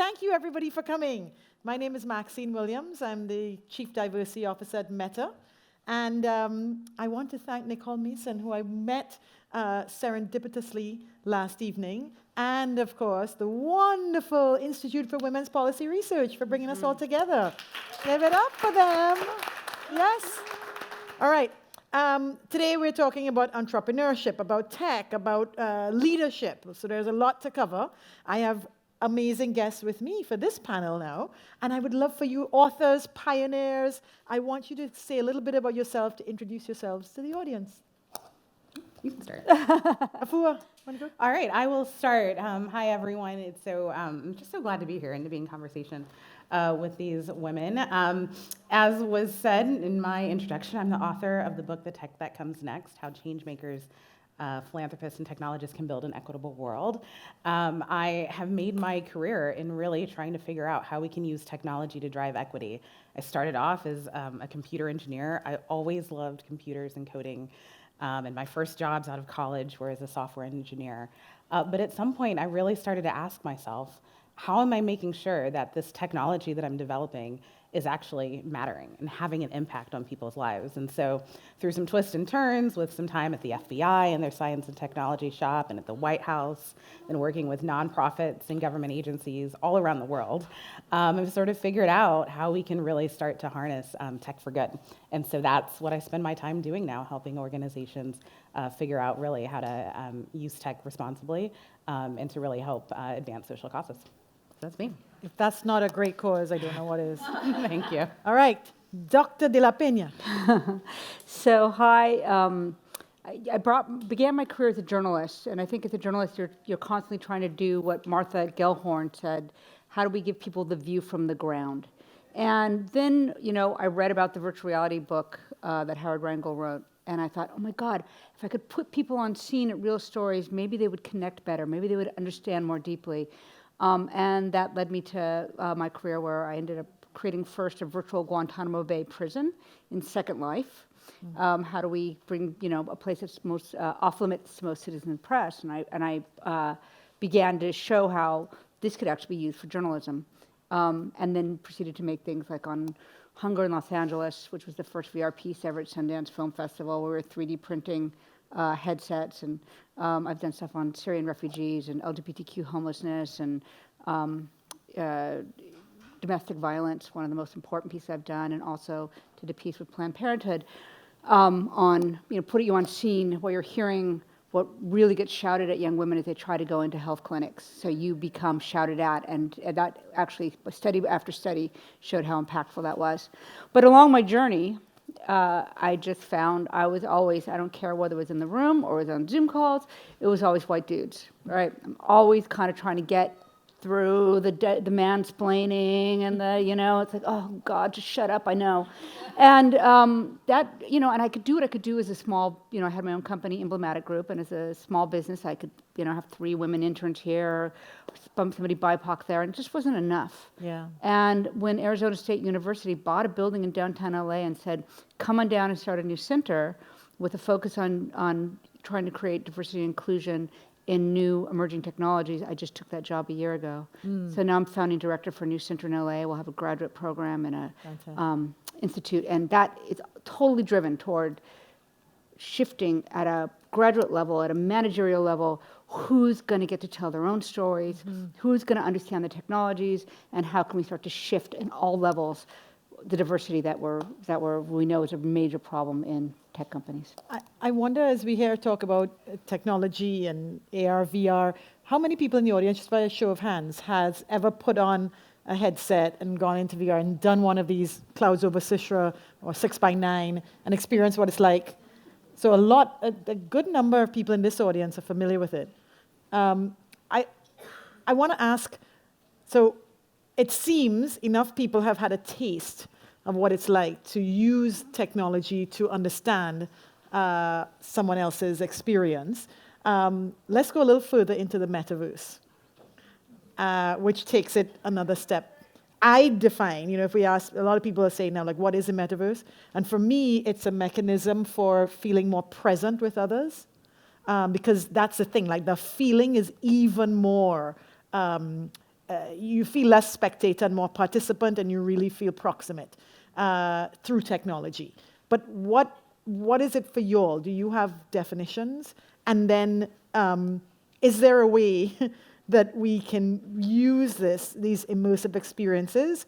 Thank you, everybody, for coming. My name is Maxine Williams. I'm the Chief Diversity Officer at Meta. And I want to thank Nicole Mason, who I met serendipitously last evening, and, of course, the wonderful Institute for Women's Policy Research for bringing us all together. Give it up for them. Yes? All right. Today we're talking about entrepreneurship, about tech, about leadership. So there's a lot to cover. I have amazing guests with me for this panel now. And I would love for you, authors, pioneers, I want you to say a little bit about yourself to introduce yourselves to the audience. You can start. Afua, want to go? All right, I will start. Hi, everyone. It's I'm just so glad to be here and to be in conversation with these women. As was said in my introduction, I'm the author of the book, The Tech That Comes Next, How Changemakers, Philanthropists and Technologists Can Build an Equitable World. I have made my career in really trying to figure out how we can use technology to drive equity. I started off as a computer engineer. I always loved computers and coding. And my first jobs out of college were as a software engineer. But at some point, I really started to ask myself, how am I making sure that this technology that I'm developing is actually mattering and having an impact on people's lives? And so through some twists and turns, with some time at the FBI and their science and technology shop, and at the White House, and working with nonprofits and government agencies all around the world, I've sort of figured out how we can really start to harness tech for good. And so that's what I spend my time doing now, helping organizations figure out really how to use tech responsibly and to really help advance social causes. That's me. If that's not a great cause, I don't know what is. Thank you. All right, Dr. De La Peña. So, hi. I began my career as a journalist, and I think as a journalist, you're constantly trying to do what Martha Gellhorn said: how do we give people the view from the ground? And then, I read about the virtual reality book that Howard Rangel wrote, and I thought, oh my God, if I could put people on scene at real stories, maybe they would connect better, maybe they would understand more deeply. And that led me to my career, where I ended up creating first a virtual Guantanamo Bay prison in Second Life. How do we bring, a place that's most off limits to most citizen press? And I began to show how this could actually be used for journalism. And then proceeded to make things like on Hunger in Los Angeles, which was the first VR piece ever at Sundance Film Festival, where we were 3D printing headsets, and I've done stuff on Syrian refugees and LGBTQ homelessness and domestic violence, one of the most important pieces I've done, and also did a piece with Planned Parenthood on putting you on scene where you're hearing what really gets shouted at young women as they try to go into health clinics. So you become shouted at, and that actually, study after study, showed how impactful that was. But along my journey, I just found I was always, I don't care whether it was in the room or it was on Zoom calls, it was always white dudes, right? I'm always kind of trying to get through the mansplaining and it's like, oh God, just shut up, I know. And that, and I could do what I could do as a small, I had my own company, Emblematic Group, and as a small business, I could, have 3 women interns here, somebody BIPOC there, and it just wasn't enough. Yeah. And when Arizona State University bought a building in downtown LA and said, come on down and start a new center with a focus on trying to create diversity and inclusion in new emerging technologies, I just took that job a year ago. So now I'm founding director for a new center in LA. We'll have a graduate program and a institute, and that is totally driven toward shifting at a graduate level, at a managerial level, who's going to get to tell their own stories, who's going to understand the technologies, and how can we start to shift in all levels the diversity that we know is a major problem in tech companies. I wonder, as we hear talk about technology and AR, VR, how many people in the audience, just by a show of hands, has ever put on a headset and gone into VR and done one of these Clouds over Sisra or 6x9 and experienced what it's like? So a good number of people in this audience are familiar with it. I want to ask, so it seems enough people have had a taste of what it's like to use technology to understand someone else's experience. Let's go a little further into the metaverse, which takes it another step. I define, if we ask, a lot of people are saying now, like, what is a metaverse? And for me, it's a mechanism for feeling more present with others, because that's the thing, like the feeling is even more you feel less spectator and more participant, and you really feel proximate through technology. But what is it for you all? Do you have definitions? And then is there a way that we can use these immersive experiences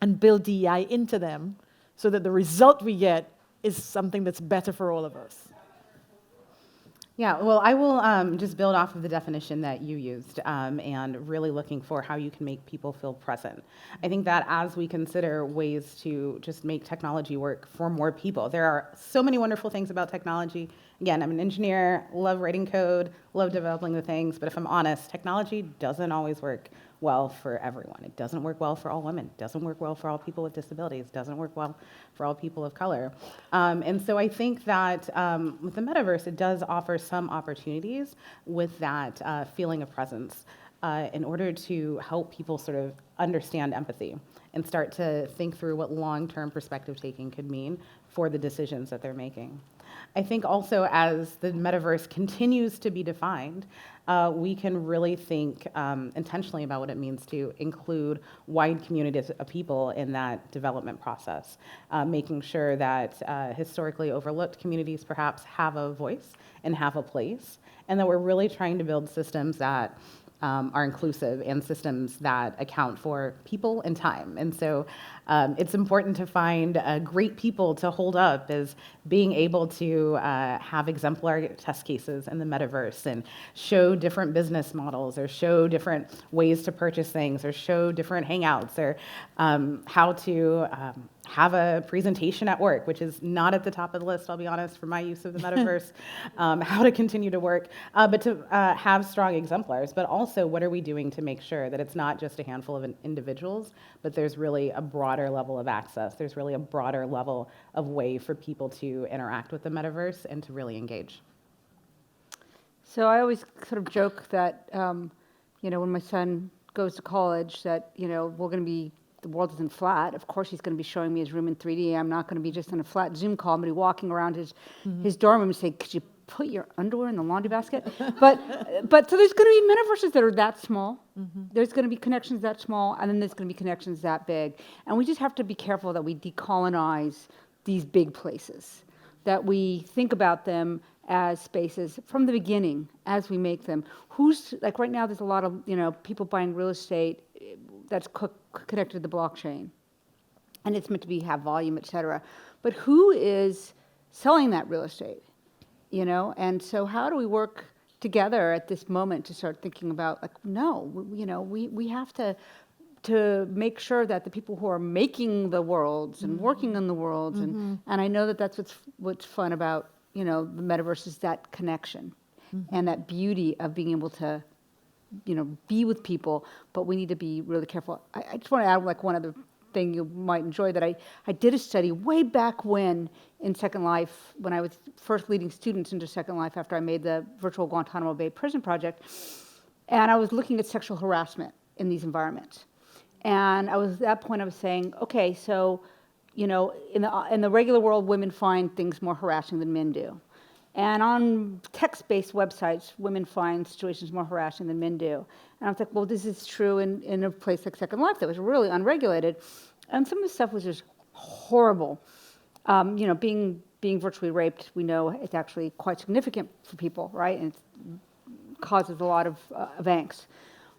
and build DEI into them so that the result we get is something that's better for all of us? Yeah, well, I will just build off of the definition that you used and really looking for how you can make people feel present. I think that as we consider ways to just make technology work for more people, there are so many wonderful things about technology. Again, I'm an engineer, love writing code, love developing the things, but if I'm honest, technology doesn't always work well for everyone. It doesn't work well for all women. It doesn't work well for all people with disabilities. It doesn't work well for all people of color. And so I think that with the metaverse, it does offer some opportunities with that feeling of presence in order to help people sort of understand empathy and start to think through what long-term perspective taking could mean for the decisions that they're making. I think also as the metaverse continues to be defined, we can really think intentionally about what it means to include wide communities of people in that development process, making sure that historically overlooked communities perhaps have a voice and have a place, and that we're really trying to build systems that are inclusive and systems that account for people and time. And so it's important to find great people to hold up as being able to have exemplary test cases in the metaverse and show different business models or show different ways to purchase things or show different hangouts or how to have a presentation at work, which is not at the top of the list, I'll be honest, for my use of the metaverse, how to continue to work, but to have strong exemplars, but also what are we doing to make sure that it's not just a handful of individuals, but there's really a broader level of access. There's really a broader level of way for people to interact with the metaverse and to really engage. So I always sort of joke that, when my son goes to college, that, the world isn't flat. Of course, he's going to be showing me his room in 3D. I'm not going to be just on a flat Zoom call. I'm going to be walking around his dorm room and say, could you put your underwear in the laundry basket? But so there's going to be metaverses that are that small. There's going to be connections that small, and then there's going to be connections that big. And we just have to be careful that we decolonize these big places, that we think about them as spaces from the beginning as we make them. Like right now, there's a lot of, people buying real estate that's connected to the blockchain, and it's meant to have volume, et cetera. But who is selling that real estate? And so how do we work together at this moment to start thinking about, we have to make sure that the people who are making the worlds and working on the worlds, and I know that that's what's fun about, the metaverse is that connection and that beauty of being able to, be with people, but we need to be really careful. I just want to add one other thing you might enjoy, that I did a study way back when in Second Life, when I was first leading students into Second Life after I made the virtual Guantanamo Bay prison project, and I was looking at sexual harassment in these environments. And at that point I was saying, okay, so, in the regular world, women find things more harassing than men do. And on text-based websites, women find situations more harassing than men do. And I was like, well, this is true in a place like Second Life that was really unregulated. And some of the stuff was just horrible. Being virtually raped, we know it's actually quite significant for people, right? And it causes a lot of angst.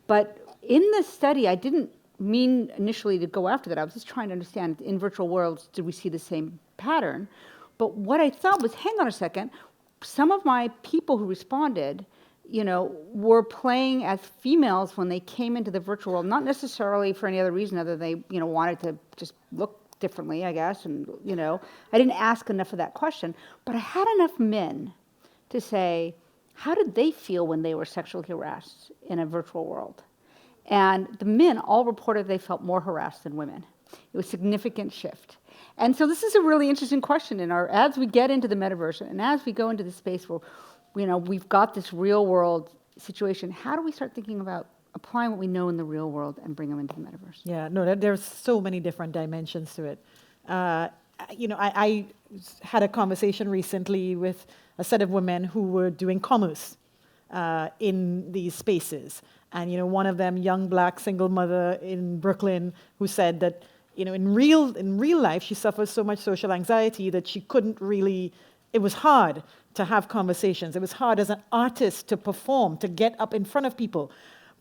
But in this study, I didn't mean initially to go after that. I was just trying to understand, in virtual worlds, did we see the same pattern? But what I thought was, hang on a second, some of my people who responded, were playing as females when they came into the virtual world, not necessarily for any other reason other than they, wanted to just look differently, I guess. And, I didn't ask enough of that question, but I had enough men to say, how did they feel when they were sexually harassed in a virtual world? And the men all reported they felt more harassed than women. It was a significant shift. And so this is a really interesting question as we get into the metaverse and as we go into the space where, we've got this real world situation, how do we start thinking about applying what we know in the real world and bring them into the metaverse? Yeah, no, there's so many different dimensions to it. I had a conversation recently with a set of women who were doing commerce. in these spaces. And, one of them, young black single mother in Brooklyn, who said that, in real life, she suffers so much social anxiety that she couldn't really, it was hard to have conversations. It was hard as an artist to perform, to get up in front of people.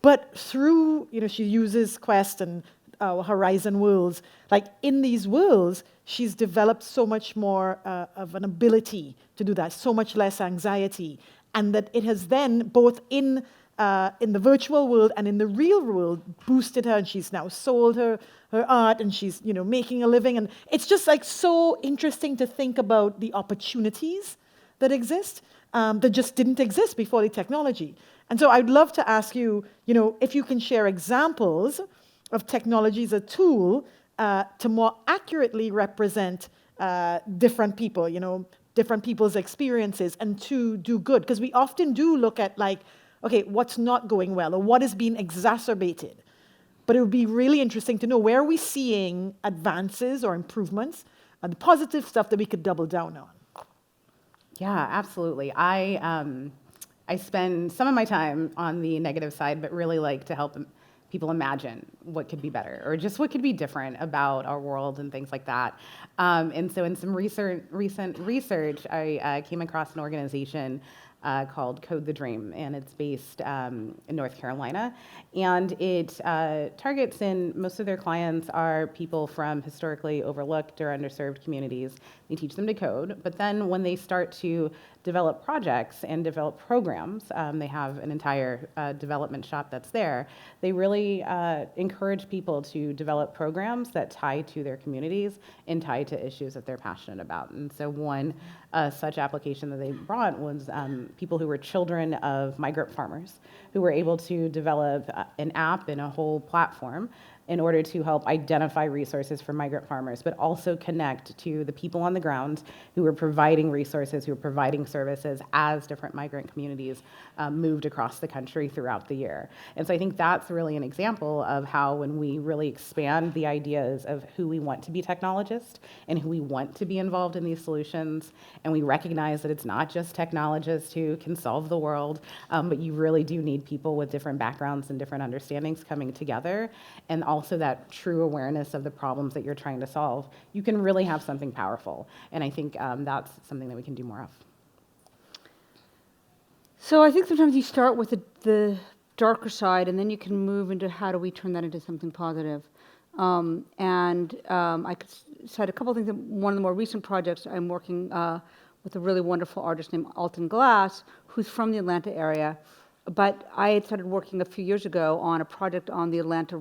But through, she uses Quest and Horizon Worlds, like in these worlds, she's developed so much more of an ability to do that, so much less anxiety. And that it has then, both in the virtual world and in the real world, boosted her, and she's now sold her art, and she's making a living. And it's just like so interesting to think about the opportunities that exist that just didn't exist before the technology. And so I'd love to ask you, if you can share examples of technology as a tool to more accurately represent different people, different people's experiences, and to do good. Because we often do look at like, okay, what's not going well, or what is being exacerbated. But it would be really interesting to know, where are we seeing advances or improvements, and the positive stuff that we could double down on? Yeah, absolutely. I spend some of my time on the negative side, but really like to help people imagine what could be better, or just what could be different about our world and things like that. And so in some recent research, I came across an organization called Code the Dream, and it's based in North Carolina. And it targets, and most of their clients are people from historically overlooked or underserved communities. They teach them to code, but then when they start to develop projects and develop programs, they have an entire development shop that's there. They really encourage people to develop programs that tie to their communities and tie to issues that they're passionate about. And so one such application that they brought was people who were children of migrant farmers, who were able to develop an app and a whole platform in order to help identify resources for migrant farmers, but also connect to the people on the ground who are providing resources, who are providing services as different migrant communities moved across the country throughout the year. And so I think that's really an example of how, when we really expand the ideas of who we want to be technologists and who we want to be involved in these solutions, and we recognize that it's not just technologists who can solve the world, but you really do need people with different backgrounds and different understandings coming together, and also that true awareness of the problems that you're trying to solve, you can really have something powerful. And I think that's something that we can do more of. So I think sometimes you start with the darker side, and then you can move into how do we turn that into something positive. I could cite a couple of things. One of the more recent projects, I'm working with a really wonderful artist named Alton Glass, who's from the Atlanta area. But I had started working a few years ago on a project on the Atlanta